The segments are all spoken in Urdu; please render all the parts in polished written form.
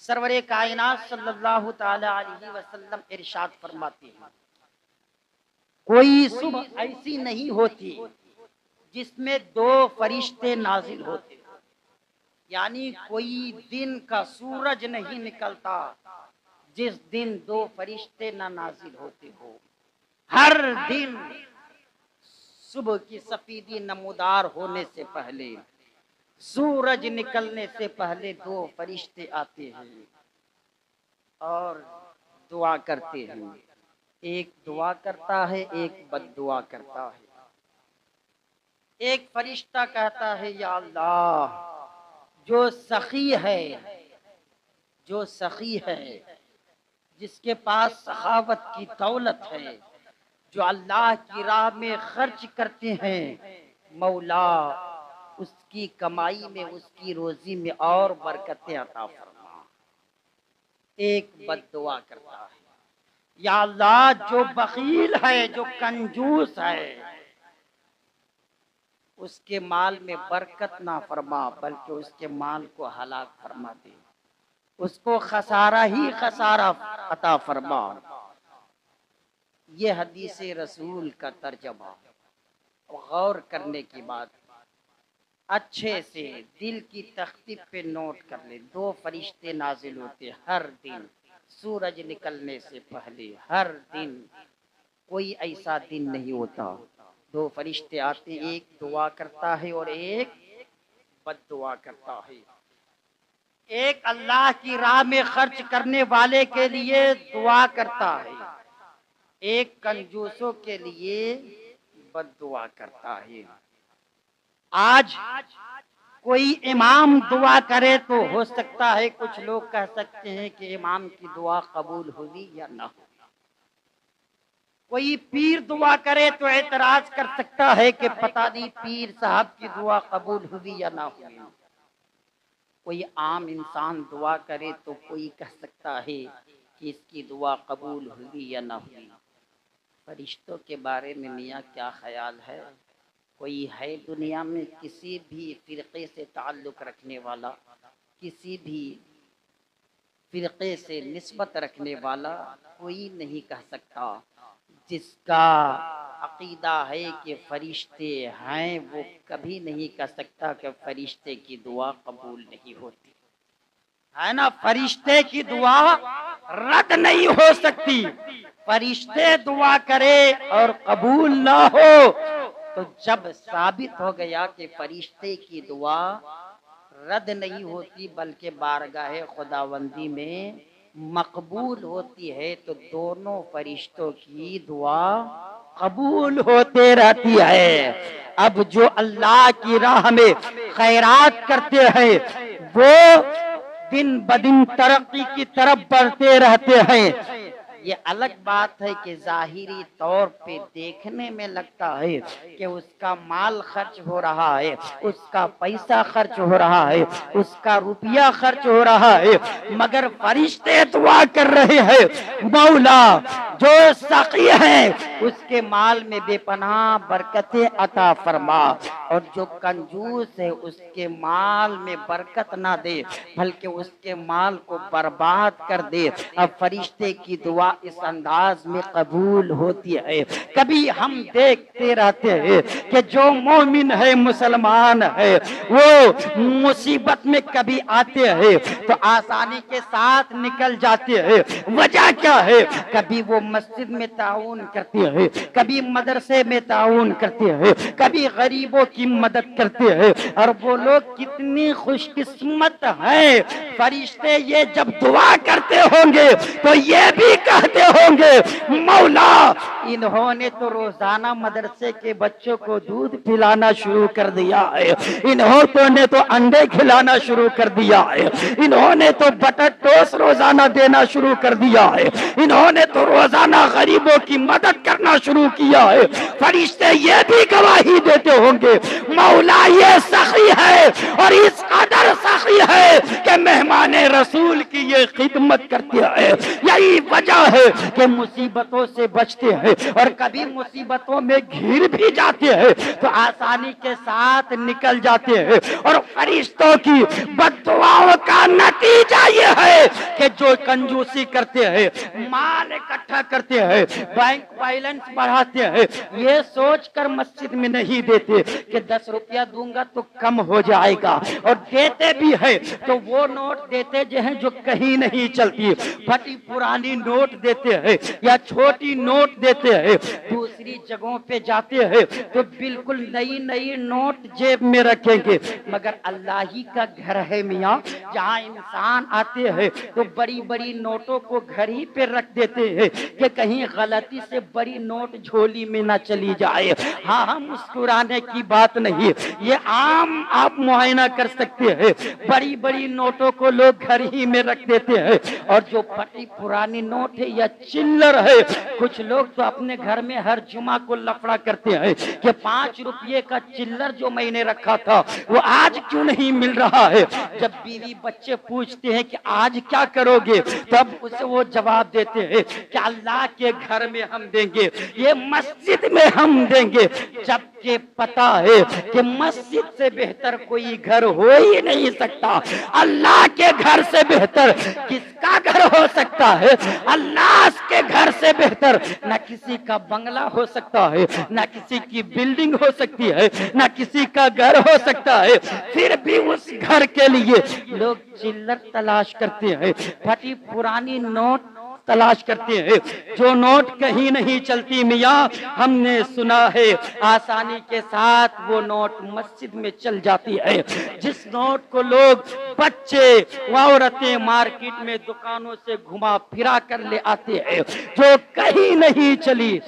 سرور کائنات صلی اللہ تعالی علیہ وسلم ارشاد فرماتے ہیں، کوئی صبح ایسی نہیں ہوتی جس میں دو فرشتے نازل ہوتے، یعنی کوئی دن کا سورج نہیں نکلتا جس دن دو فرشتے نہ نازل ہوتے ہو۔ ہر دن صبح کی سفیدی نمودار ہونے سے پہلے، سورج نکلنے سے پہلے دو فرشتے آتے ہیں اور دعا کرتے ہیں۔ ایک دعا کرتا ہے، ایک بد دعا کرتا ہے۔ ایک فرشتہ کہتا ہے، یا اللہ، جو سخی ہے، جس کے پاس سخاوت کی دولت ہے، جو اللہ کی راہ میں خرچ کرتے ہیں، مولا اس کی کمائی میں، اس کی روزی میں اور برکتیں عطا فرما۔ ایک بد دعا کرتا ہے، یا اللہ، جو بخیل ہے، جو کنجوس ہے، اس کے مال میں برکت نہ فرما بلکہ اس کے مال کو ہلاک فرما دے، اس کو خسارہ ہی خسارہ عطا فرما۔ یہ حدیث رسول کا ترجمہ غور کرنے کی بات اچھے سے دل کی تختی پہ نوٹ کر لے۔ دو فرشتے نازل ہوتے ہر دن سورج نکلنے سے پہلے، ہر دن، کوئی ایسا دن نہیں ہوتا۔ دو فرشتے آتے، ایک دعا کرتا ہے اور ایک بد دعا کرتا ہے۔ ایک اللہ کی راہ میں خرچ کرنے والے کے لیے دعا کرتا ہے، ایک کنجوسوں کے لیے بد دعا کرتا ہے۔ آج کوئی امام دعا کرے تو ہو سکتا ہے کچھ لوگ کہہ سکتے ہیں کہ امام کی دعا قبول ہوئی یا نہ ہوئی۔ کوئی پیر دعا کرے تو اعتراض کر سکتا ہے کہ پتہ نہیں پیر صاحب کی دعا قبول ہوئی یا نہ ہوئی۔ کوئی عام انسان دعا کرے تو کوئی کہہ سکتا ہے کہ اس کی دعا قبول ہوئی یا نہ ہوئی۔ فرشتوں کے بارے میں میاں کیا خیال ہے؟ کوئی ہے دنیا میں کسی بھی فرقے سے تعلق رکھنے والا، کسی بھی فرقے سے نسبت رکھنے والا کوئی نہیں کہہ سکتا جس کا عقیدہ ہے کہ فرشتے ہیں، وہ کبھی نہیں کہہ سکتا کہ فرشتے کی دعا قبول نہیں ہوتی ہے نا۔ فرشتے کی دعا رد نہیں ہو سکتی۔ فرشتے دعا کرے اور قبول نہ ہو تو جب ثابت ہو گیا کہ فرشتے کی دعا رد نہیں ہوتی بلکہ بارگاہ خداوندی میں مقبول ہوتی ہے، تو دونوں فرشتوں کی دعا قبول ہوتے رہتی ہے۔ اب جو اللہ کی راہ میں خیرات کرتے ہیں وہ دن بدن ترقی کی طرف بڑھتے رہتے ہیں۔ یہ الگ بات ہے کہ ظاہری طور پہ دیکھنے میں لگتا ہے کہ اس کا مال خرچ ہو رہا ہے، اس کا پیسہ خرچ ہو رہا ہے، اس کا روپیہ خرچ ہو رہا ہے، مگر فرشتے دعا کر رہے ہیں، مولا جو سخی ہے اس کے مال میں بے پناہ برکتیں عطا فرما، اور جو کنجوس ہے اس کے مال میں برکت نہ دے بلکہ اس کے مال کو برباد کر دے۔ اب فرشتے کی دعا اس انداز میں قبول ہوتی ہے۔ کبھی ہم دیکھتے رہتے ہیں کہ جو مومن ہے، مسلمان ہے، وہ مصیبت میں کبھی آتے ہیں تو آسانی کے ساتھ نکل جاتے ہیں۔ وجہ کیا ہے؟ کبھی وہ مسجد میں تعاون کرتے ہیں، کبھی مدرسے میں تعاون کرتے ہیں، کبھی غریبوں کی مدد کرتے ہیں، اور وہ لوگ کتنی خوش قسمت ہیں۔ فرشتے یہ جب دعا کرتے ہوں گے تو یہ بھی کہتے ہوں گے، مولا انہوں نے تو روزانہ مدرسے کے بچوں کو دودھ پلانا شروع کر دیا ہے، انہوں نے تو انڈے کھلانا شروع کر دیا ہے، انہوں نے تو بٹر ٹوسٹ روزانہ دینا شروع کر دیا ہے، انہوں نے تو روزانہ غریبوں کی مدد کرنا شروع کیا ہے۔ فرشتے یہ بھی گواہی دیتے ہوں گے، مولا یہ سخی ہے اور اس قدر سخی ہے کہ مہمان رسول کی یہ خدمت کرتے ہیں. یہی وجہ ہے کہ مصیبتوں سے بچتے ہیں، اور کبھی مصیبتوں میں گھر بھی جاتے ہیں تو آسانی کے ساتھ نکل جاتے ہیں. اور فرشتوں کی بد دعاؤں کا نتیجہ یہ ہے کہ جو کنجوسی کرتے ہیں، مال اکٹھا کرتے ہیں، بینک بیلنس بڑھاتے ہیں، یہ سوچ کر مسجد میں نہیں دیتے کہ 10 روپیہ دوں گا تو کم ہو جائے گا، اور دیتے بھی ہے تو وہ نوٹ دیتے جو کہیں نہیں چلتی، پھٹی پرانی نوٹ دیتے ہیں یا چھوٹی نوٹ دیتے ہیں. دوسری جگہوں پہ جاتے ہیں تو بالکل نئی نئی نوٹ جیب میں رکھیں گے، مگر اللہ ہی کا گھر ہے میاں، جہاں انسان آتے ہیں تو بڑی بڑی نوٹوں کو گھر ہی پہ رکھ دیتے ہیں کہ کہیں غلطی سے بڑی نوٹ جھولی میں نہ چلی جائے. ہاں مسکرانے کی بات نہیں، یہ عام آپ معائنہ کر سکتے ہیں. بڑی بڑی نوٹوں کو لوگ گھر ہی میں رکھ دیتے ہیں، اور جو پھٹی پرانی نوٹ ہے یا چلر ہے، کچھ لوگ تو اپنے گھر میں ہر جمعہ کو لفڑا کرتے ہیں کہ 5 روپے کا چلر جو میں نے رکھا تھا وہ آج کیوں نہیں مل رہا ہے. جب بیوی بچے پوچھتے ہیں کہ آج کیا کرو گے، تب اسے وہ جواب دیتے ہیں کہ اللہ کے گھر میں ہم دیں گے، یہ مسجد میں ہم دیں گے. جبکہ پتا ہے کہ مسجد سے بہتر کوئی گھر ہو ہی نہیں سکتا. اللہ کے گھر سے بہتر کس کا گھر ہو سکتا ہے؟ اللہ کے گھر سے بہتر نہ کسی کا بنگلہ ہو سکتا ہے، نہ کسی کی بلڈنگ ہو سکتی ہے، نہ کسی کا گھر ہو سکتا ہے. پھر بھی اس گھر کے لیے لوگ چلر تلاش کرتے ہیں، پھٹی پرانی نوٹ تلاش کرتے ہیں، جو نوٹ کہیں نہیں چلتی. میاں ہم نے سنا ہے آسانی کے ساتھ وہ نوٹ مسجد میں چل جاتی ہے. جس نوٹ کو لوگ بچے عورتیں مارکیٹ میں دکانوں سے گھما پھرا کر لے آتے ہیں، جو کہیں نہیں چلی.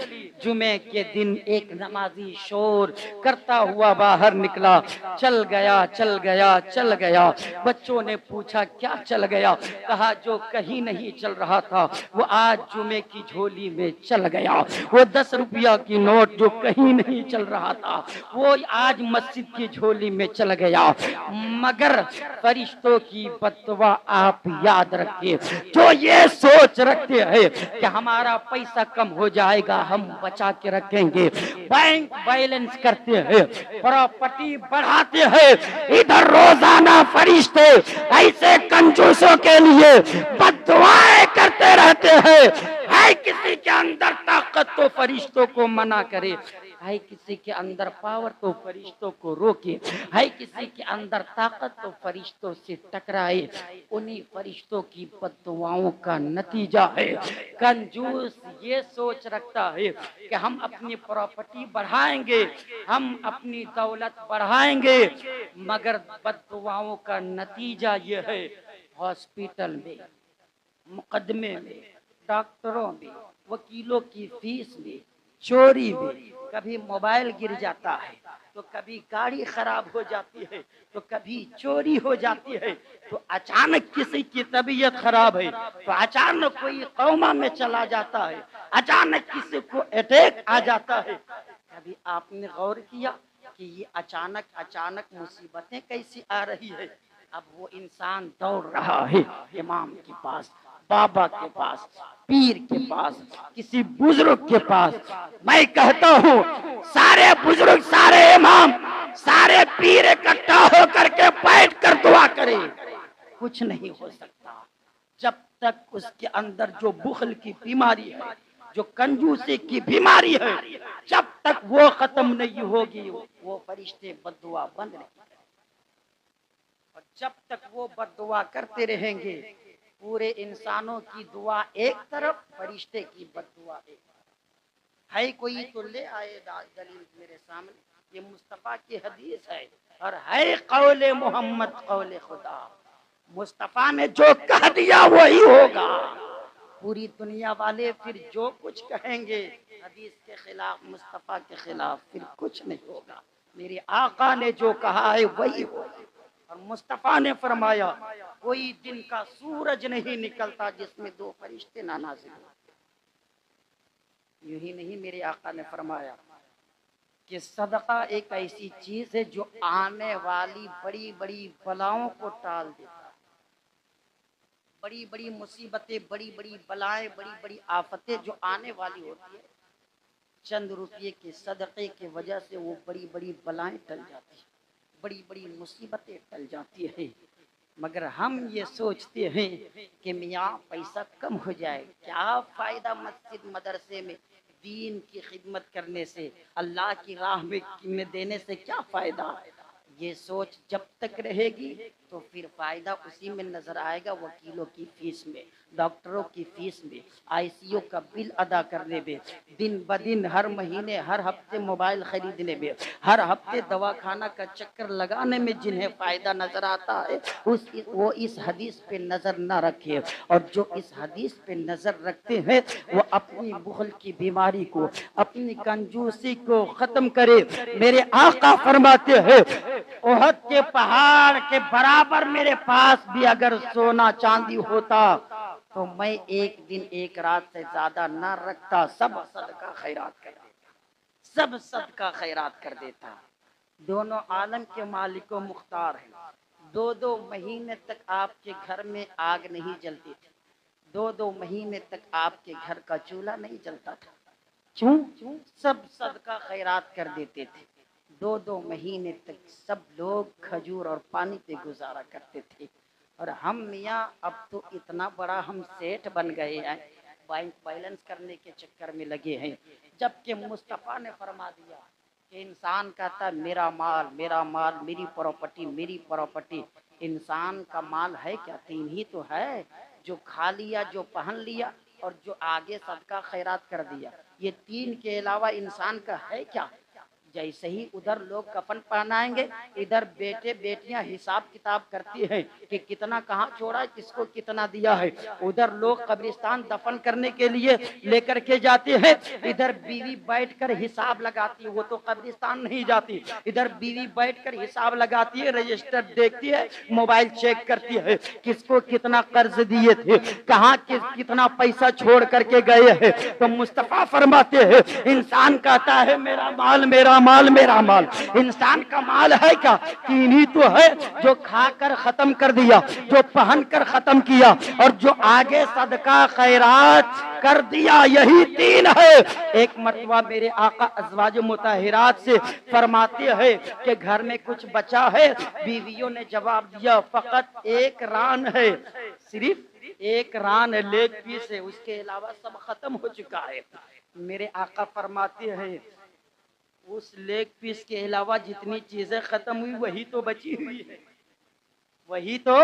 جمعے کے دن ایک نمازی شور کرتا ہوا باہر نکلا، چل گیا چل گیا چل گیا. بچوں نے پوچھا کیا چل گیا؟ کہا جو کہیں نہیں چل رہا تھا وہ آج جمعے کی جھولی میں چل گیا. وہ 10 روپیہ کی نوٹ جو کہیں نہیں چل رہا تھا وہ آج مسجد کی جھولی میں چل گیا. مگر فرشتوں کی بد دعا آپ یاد رکھیں، جو یہ سوچ رکھتے ہیں کہ ہمارا پیسہ کم ہو جائے گا ہم بچا کے رکھیں گے، بینک بیلنس کرتے ہیں، پراپرٹی بڑھاتے ہیں، ادھر روزانہ فرشتے ایسے کنجوسوں کے لیے بد دعائیں کرتے رہتے ہیں. ہے کسی کے اندر طاقت تو فرشتوں کو منع کرے، ہے کسی کے اندر پاور تو فرشتوں کو روکے، ہے کسی کے اندر طاقت تو فرشتوں سے ٹکرائے. انہی فرشتوں کی بد دعاؤں کا نتیجہ ہے. کنجوس یہ سوچ رکھتا ہے کہ ہم اپنی پراپرٹی بڑھائیں گے، ہم اپنی دولت بڑھائیں گے، مگر بد دعاؤں کا نتیجہ یہ ہے ہاسپٹل میں، مقدمے میں، ڈاکٹروں میں، وکیلوں کی فیس میں، چوری میں. کبھی موبائل گر جاتا ہے تو کبھی گاڑی خراب ہو جاتی ہے تو کبھی چوری ہو جاتی ہے، تو اچانک کسی کی طبیعت خراب ہے تو اچانک کوئی کوما میں چلا جاتا ہے، اچانک کسی کو اٹیک آ جاتا ہے. کبھی آپ نے غور کیا کہ یہ اچانک مصیبتیں کیسی آ رہی ہے؟ اب وہ انسان دوڑ رہا ہے امام کے پاس، بابا کے پاس، پیر کے پاس، کسی بزرگ کے پاس. میں کہتا ہوں سارے بزرگ، سارے امام، سارے پیر اکٹھا ہو کر کے بیٹھ کر دعا کرے، کچھ نہیں ہو سکتا جب تک اس کے اندر جو بخل کی بیماری ہے، جو کنجوسی کی بیماری ہے، جب تک وہ ختم نہیں ہوگی وہ فرشتے بد دعا بند نہیں کریں. اور جب تک وہ بد دعا کرتے رہیں گے، پورے انسانوں کی دعا ایک طرف، فرشتے کی بد دعا ایک طرف. ہے کوئی تو لے آئے دلیل میرے سامنے. یہ مصطفیٰ کی حدیث ہے اور ہے قول محمد، قول خدا. مصطفیٰ نے جو کہہ دیا وہی ہوگا. پوری دنیا والے پھر جو کچھ کہیں گے حدیث کے خلاف، مصطفیٰ کے خلاف، پھر کچھ نہیں ہوگا. میرے آقا نے جو کہا ہے وہی ہوگا. اور مصطفیٰ نے فرمایا کوئی دن کا سورج نہیں نکلتا جس میں 2 فرشتے نہ نازل ہوتے. یوں ہی نہیں، میرے آقا نے فرمایا کہ صدقہ ایک ایسی چیز ہے جو آنے والی بڑی بڑی بلاؤں کو ٹال دیتا ہے. بڑی بڑی مصیبتیں، بڑی بڑی بلائیں، بڑی بڑی آفتیں جو آنے والی ہوتی ہے، چند روپے کے صدقے کی وجہ سے وہ بڑی بڑی بلائیں ٹل جاتی ہیں، بڑی بڑی مصیبتیں ٹل جاتی ہیں. مگر ہم یہ سوچتے ہیں کہ میاں پیسہ کم ہو جائے، کیا فائدہ مسجد مدرسے میں دین کی خدمت کرنے سے، اللہ کی راہ میں دینے سے کیا فائدہ. یہ سوچ جب تک رہے گی تو پھر فائدہ اسی میں نظر آئے گا، وکیلوں کی فیس میں، ڈاکٹروں کی فیس میں، آئی سی یو کا بل ادا کرنے میں، دن بدن ہر مہینے ہر ہفتے موبائل خریدنے میں، ہر ہفتے دواخانہ کا چکر لگانے میں جنہیں فائدہ نظر آتا ہے وہ اس حدیث پہ نظر نہ رکھے. اور جو اس حدیث پہ نظر رکھتے ہیں وہ اپنی بخل کی بیماری کو، اپنی کنجوسی کو ختم کرے. میرے آقا فرماتے ہیں احد کے پہاڑ کے برابر میرے پاس بھی اگر سونا چاندی ہوتا تو میں ایک دن ایک رات سے زیادہ نہ رکھتا، سب صدقہ خیرات کر دیتا، سب صدقہ خیرات کر دیتا. دونوں عالم کے مالک و مختار ہیں. 2 مہینے تک آپ کے گھر میں آگ نہیں جلتی تھی، 2 مہینے تک آپ کے گھر کا چولہا نہیں جلتا تھا. کیوں؟ سب صدقہ خیرات کر دیتے تھے. 2 مہینے تک سب لوگ کھجور اور پانی پہ گزارا کرتے تھے. اور ہم میاں اب تو اتنا بڑا ہم سیٹ بن گئے ہیں، بینک بیلنس کرنے کے چکر میں لگے ہیں، جبکہ مصطفیٰ نے فرما دیا کہ انسان کہتا میرا مال میرا مال، میری پراپرٹی میری پراپرٹی. انسان کا مال ہے کیا؟ 3 ہی تو ہے، جو کھا لیا، جو پہن لیا اور جو آگے صدقہ خیرات کر دیا. یہ 3 کے علاوہ انسان کا ہے کیا؟ جیسے ہی ادھر لوگ کفن پہنائیں گے، ادھر بیٹے بیٹیاں حساب کتاب کرتی ہیں کہ کتنا کہاں چھوڑا ہے، کس کو کتنا دیا ہے. ادھر لوگ قبرستان دفن کرنے کے لیے لے کر کے جاتے ہیں، ادھر بیوی بیٹھ کر حساب لگاتی ہے. وہ تو قبرستان نہیں جاتی، ادھر بیوی بیٹھ کر حساب لگاتی ہے، رجسٹر دیکھتی ہے، موبائل چیک کرتی ہے، کس کو کتنا قرض دیے تھے، کہاں کتنا پیسہ چھوڑ کر کے گئے ہیں. تو مصطفیٰ فرماتے ہیں انسان کہتا ہے میرا مال میرا مال میرا مال. انسان کا مال ہے کیا؟ 3 ہی تو ہے، جو کھا کر ختم کر دیا، جو پہن کر ختم کیا اور جو آگے صدقہ خیرات کر دیا، یہی 3 ہے. ایک مرتبہ میرے آقا ازواج مطہرات سے فرماتے ہیں کہ گھر میں کچھ بچا ہے. بیویوں نے جواب دیا فقط 1 ران ہے، صرف 1 ران لیگ پیس ہے، اس کے علاوہ سب ختم ہو چکا ہے. میرے آقا فرماتے ہیں اس لیگ پیس کے علاوہ جتنی چیزیں ختم ہوئی وہی تو بچی ہوئی ہے، وہی تو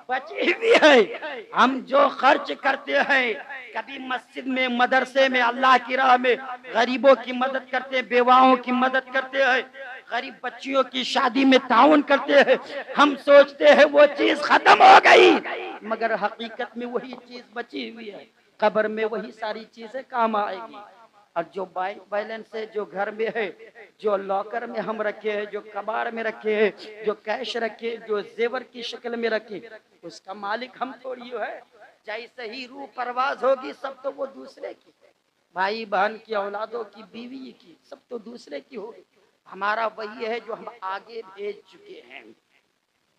بچی ہوئی ہے. ہم جو خرچ کرتے ہیں، کبھی مسجد میں، مدرسے میں، اللہ کی راہ میں غریبوں کی مدد کرتے ہیں، بیواؤں کی مدد کرتے ہیں، غریب بچیوں کی شادی میں تعاون کرتے ہیں. ہم سوچتے ہیں وہ چیز ختم ہو گئی، مگر حقیقت میں وہی چیز بچی ہوئی ہے. قبر میں وہی ساری چیزیں کام آئے گی. اور جو بینک بیلنس ہے، جو گھر میں ہے، جو لاکر میں ہم رکھے ہیں، جو کباڑ میں رکھے ہیں، جو کیش رکھے، جو زیور کی شکل میں رکھے، اس کا مالک ہم تھوڑی ہے. جیسے ہی روح پرواز ہوگی سب تو وہ دوسرے کی، بھائی بہن کی، اولادوں کی، بیوی کی، سب تو دوسرے کی ہوگی. ہمارا وہی ہے جو ہم آگے بھیج چکے ہیں،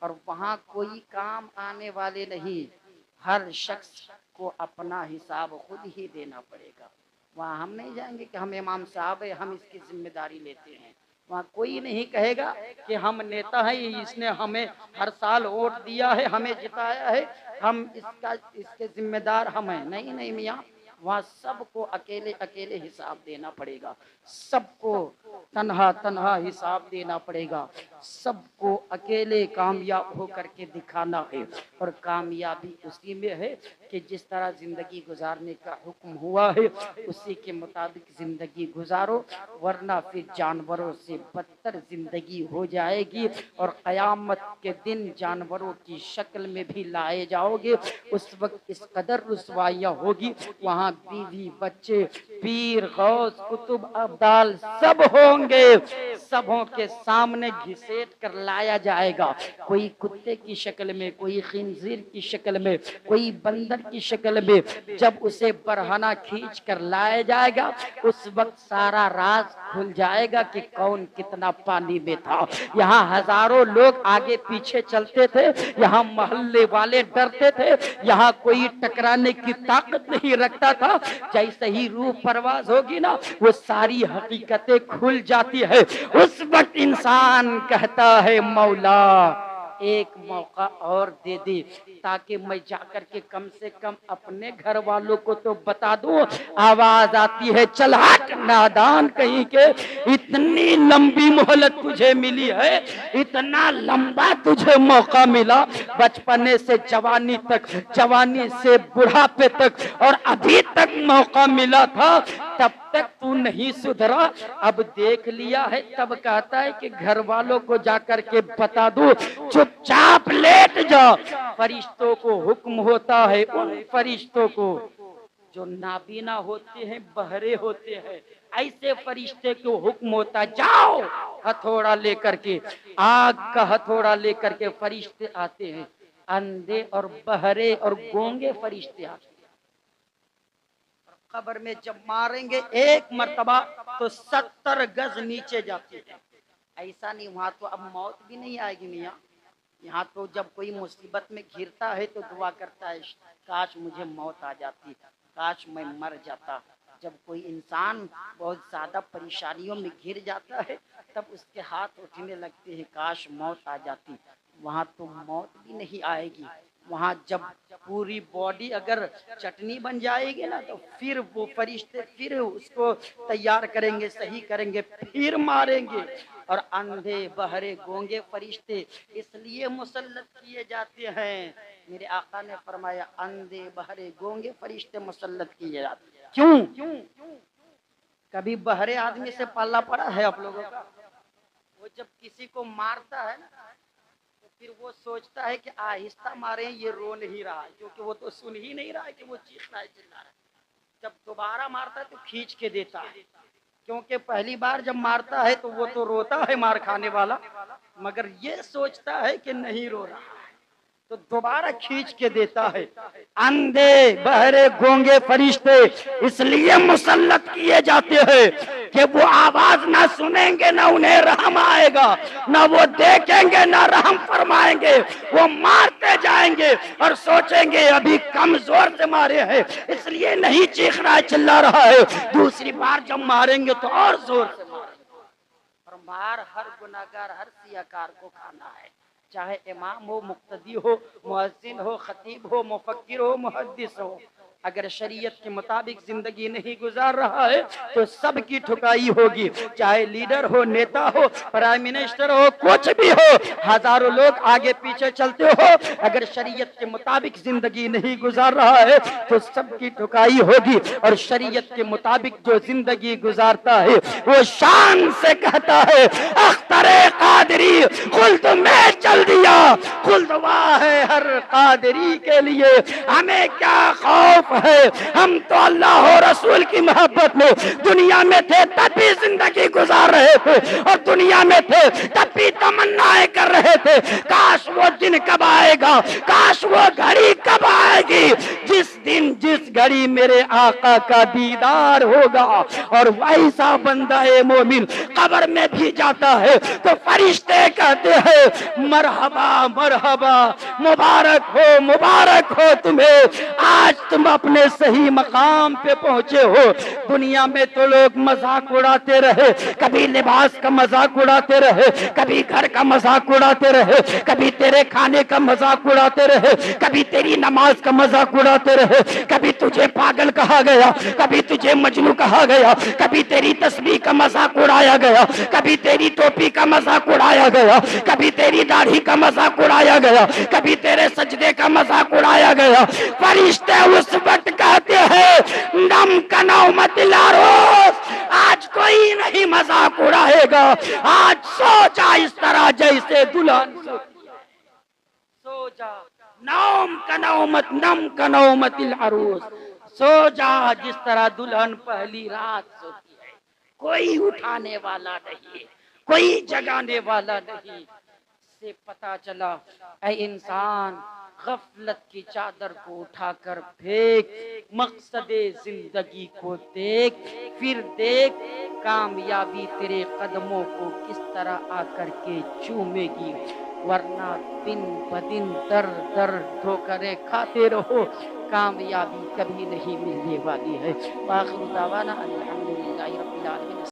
اور وہاں کوئی کام آنے والے نہیں. ہر شخص کو اپنا حساب خود ہی دینا پڑے گا. وہاں ہم نہیں جائیں گے کہ ہم امام صاحب ہیں ہم اس کی ذمہ داری لیتے ہیں. وہاں کوئی نہیں کہے گا کہ ہم نیتا ہیں، اس نے ہمیں ہر سال ووٹ دیا ہے، ہمیں جتایا ہے، ہم اس کے ذمہ دار ہم ہیں. نہیں نہیں میاں، وہاں سب کو اکیلے اکیلے حساب دینا پڑے گا، سب کو تنہا تنہا حساب دینا پڑے گا، سب کو اکیلے کامیاب ہو کر کے دکھانا ہے. اور کامیابی اسی میں ہے کہ جس طرح زندگی گزارنے کا حکم ہوا ہے اسی کے مطابق زندگی گزارو، ورنہ پھر جانوروں سے بدتر زندگی ہو جائے گی. اور قیامت کے دن جانوروں کی شکل میں بھی لائے جاؤ گے، اس وقت اس قدر رسوائیاں ہوگی، وہاں بیوی بچے پیر غوث قطب ابدال سب ہوں گے، سبوں کے سامنے گھسیٹ کر لایا جائے گا، کوئی کتے کی شکل میں، کوئی خنزیر کی شکل میں، کوئی بندر کی شکل میں۔ جب اسے برہنہ کھینچ کر لایا جائے گا اس وقت سارا راز کھل جائے گا کہ کون کتنا پانی میں تھا۔ یہاں ہزاروں لوگ آگے پیچھے چلتے تھے، یہاں محلے والے ڈرتے تھے، یہاں کوئی ٹکرانے کی طاقت نہیں رکھتا تھا۔ جیسے ہی روح پرواز ہوگی نا وہ ساری حقیقتیں کھل جاتی ہے۔ اس وقت انسان کہتا ہے مولا ایک موقع اور دے دے تاکہ میں جا کر کے کم سے کم اپنے گھر والوں کو تو بتا دوں۔ آواز آتی ہے چل ہٹ نادان کہیں کے، اتنی لمبی مہلت تجھے ملی ہے، اتنا لمبا تجھے موقع ملا، بچپنے سے جوانی تک، جوانی سے بڑھاپے تک، اور ابھی تک موقع ملا تھا، تب تک تو نہیں سدھرا۔ اب دیکھ لیا ہے تب کہتا ہے کہ گھر والوں کو جا کر کے بتا دو، چپ چاپ لیٹ جا۔ فرشتوں کو حکم ہوتا ہے، ان فرشتوں کو جو نابینا ہوتے ہیں، بہرے ہوتے ہیں، ایسے فرشتے کو حکم ہوتا جاؤ ہتھوڑا لے کر کے، آگ کا ہتھوڑا لے کر کے فرشتے آتے ہیں، اندھے اور بہرے اور گونگے فرشتے آتے ہیں۔ قبر میں جب ماریں گے ایک مرتبہ تو 70 گز نیچے جاتے ہیں۔ ایسا نہیں، وہاں تو اب موت بھی نہیں آئے گی میاں، یہاں تو جب کوئی مصیبت میں گھرتا ہے تو دعا کرتا ہے کاش مجھے موت آ جاتی، کاش میں مر جاتا۔ جب کوئی انسان بہت زیادہ پریشانیوں میں گر جاتا ہے تب اس کے ہاتھ اٹھنے لگتے ہیں کاش موت آ جاتی۔ وہاں تو موت بھی نہیں آئے گی، وہاں جب پوری باڈی اگر چٹنی بن جائے گی نا تو پھر وہ فرشتے پھر اس کو تیار کریں گے، صحیح کریں گے، پھر ماریں گے۔ اور اندھے بہرے گونگے فرشتے اس لیے مسلط کیے جاتے ہیں، میرے آقا نے فرمایا اندھے بہرے گونگے فرشتے مسلط کیے جاتے ہیں۔ کیوں؟ کبھی بہرے آدمی سے پالا پڑا ہے آپ لوگوں کا؟ وہ جب کسی کو مارتا ہے نا تو پھر وہ سوچتا ہے کہ آہستہ ماریں، یہ رو نہیں رہا ہے کیونکہ وہ تو سن ہی نہیں رہا ہے کہ وہ چیخ رہا ہے، چلا رہا ہے۔ جب دوبارہ مارتا ہے تو کھینچ کے دیتا ہے، کیونکہ پہلی بار جب مارتا ہے تو وہ تو روتا ہے مار کھانے والا، مگر یہ سوچتا ہے کہ نہیں رو رہا ہے تو دوبارہ کھینچ کے دیتا ہے۔ اندھے بہرے گونگے فرشتے اس لیے مسلط کیے جاتے ہیں کہ وہ آواز نہ سنیں گے نہ انہیں رحم آئے گا، نہ وہ دیکھیں گے نہ رحم فرمائیں گے، وہ مارتے جائیں گے اور سوچیں گے ابھی کم زور سے مارے ہیں اس لیے نہیں چیخ رہا ہے چلا رہا ہے، دوسری بار جب ماریں گے تو اور زور سے ماریں گے۔ اور مار ہر گناہگار ہر سیاکار کو کھانا ہے، چاہے امام ہو، مقتدی ہو، مؤذن ہو، خطیب ہو، مفکر ہو، محدث ہو، اگر شریعت کے مطابق زندگی نہیں گزار رہا ہے تو سب کی ٹھکائی ہوگی، چاہے لیڈر ہو، نیتا ہو، پرائم منسٹر ہو، کچھ بھی ہو، ہزاروں لوگ آگے پیچھے چلتے ہو، اگر شریعت کے مطابق زندگی نہیں گزار رہا ہے تو سب کی ٹھکائی ہوگی۔ اور شریعت کے مطابق جو زندگی گزارتا ہے وہ شان سے کہتا ہے اختر قادری خلد میں چل دیا، خلد واہ ہے ہر قادری کے لیے، ہمیں کیا خوف ہے، ہم تو اللہ و رسول کی محبت میں دنیا میں تھے تب بھی زندگی گزار رہے تھے، اور دنیا میں تھے تب بھی تمنائیں کر رہے تھے کاش وہ دن کب آئے گا، کاش وہ گھڑی کب آئے گی جس دن جس گھڑی میرے آقا کا دیدار ہوگا۔ اور ویسا بندہ مومن قبر میں بھی جاتا ہے تو فرشتے کہتے ہیں مرحبا مرحبا، مبارک ہو تمہیں، آج تم اپنے صحیح مقام پہ پہنچے ہو۔ دنیا میں تو لوگ مذاق اڑاتے رہے، کبھی لباس کا مذاق اڑاتے رہے، کبھی گھر کا مذاق اڑاتے رہے، کبھی تیرے کھانے کا مذاق اڑاتے رہے، کبھی تیری نماز کا مذاق اڑاتے رہے، کبھی تجھے پاگل کہا گیا، کبھی تجھے مجنوں کہا گیا، کبھی تیری تسبیح کا مذاق اڑایا گیا، کبھی تیری ٹوپی کا مذاق اڑایا گیا، کبھی تیری داڑھی کا مذاق اڑایا گیا، کبھی تیرے سجدے کا مذاق اڑایا گیا۔ فرشتے اس وقت کہتے ہیں نم کنومت العروس، آج کوئی نہیں مذاق اڑائے گا، آج سو جا اس طرح جیسے دلہن سو جا، نوم کنومت نم کنومت العروس، سو جا جس طرح دلہن پہلی رات سوتی ہے، کوئی اٹھانے والا نہیں، کوئی جگانے والا نہیں۔ سے پتا چلا اے انسان، غفلت کی چادر کو اٹھا کر پھینک، مقصد زندگی کو دیکھ، پھر دیکھ کامیابی تیرے قدموں کو کس طرح آ کر کے چومے گی، ورنہ دن بدن در در ٹھوکریں کھاتے رہو، کامیابی کبھی نہیں ملنے والی ہے۔ وآخر دعوانا الحمدللہ رب العالمین۔